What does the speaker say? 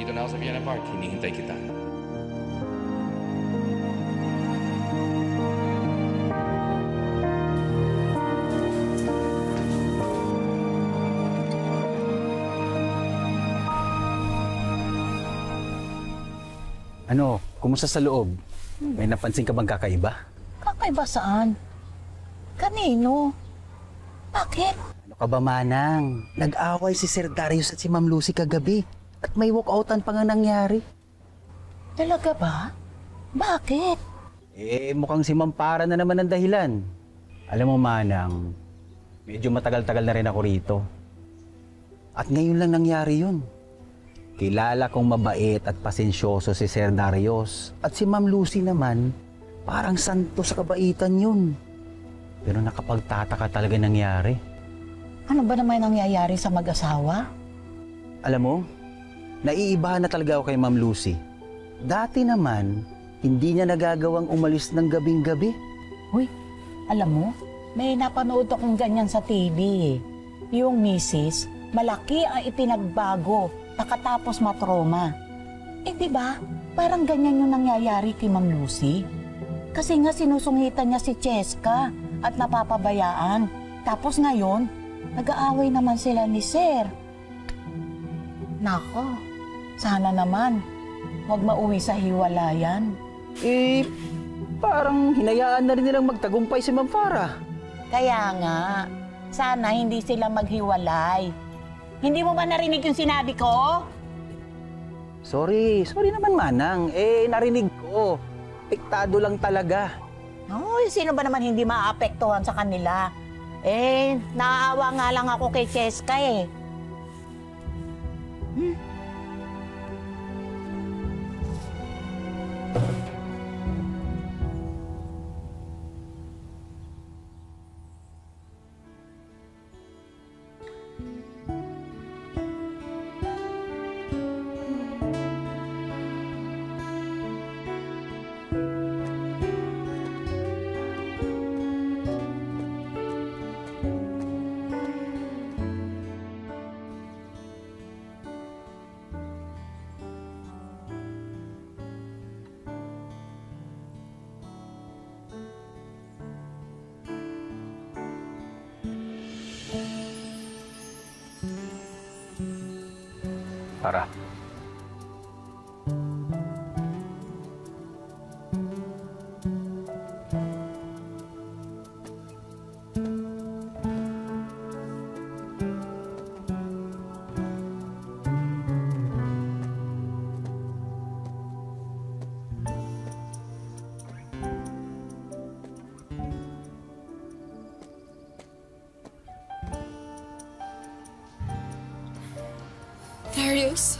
Nandito na ako sa Vienna Park. Hinihintay kita. Ano, kumusta sa loob? May napansin ka bang kakaiba? Kakaiba saan? Kanino? Bakit? Ano ka ba, Manang? Nag-away si Sir Darius at si Ma'am Lucy kagabi. At may walkoutan pa nga nangyari. Talaga ba? Bakit? Mukhang si Ma'am Para na naman ang dahilan. Alam mo, Manang, medyo matagal-tagal na rin ako rito. At ngayon lang nangyari yun. Kilala kong mabait at pasensyoso si Sir Darius. At si Ma'am Lucy naman, parang santo sa kabaitan yun. Pero nakapagtataka talaga nangyari. Ano ba naman nangyayari sa mag-asawa? Alam mo, naiibahan na talaga ako kay Ma'am Lucy. Dati naman, hindi niya nagagawang umalis ng gabing-gabi. Uy, alam mo, may napanood akong ganyan sa TV eh. Yung misis, malaki ang ipinagbago nakatapos matroma. Di ba? Parang ganyan yung nangyayari kay Ma'am Lucy. Kasi nga sinusungitan niya si Cheska at napapabayaan. Tapos ngayon, nag-aaway naman sila ni Sir. Nako, sana naman, huwag mauwi sa hiwalayan. Parang hinayaan na rin nilang magtagumpay si Ma'am Farah. Kaya nga, sana hindi sila maghiwalay. Hindi mo ba narinig yung sinabi ko? Sorry naman, Manang. Narinig ko. Apektado lang talaga. Uy, sino ba naman hindi maapektuhan sa kanila? Naaawa nga lang ako kay Cheska eh. Farah. Darius?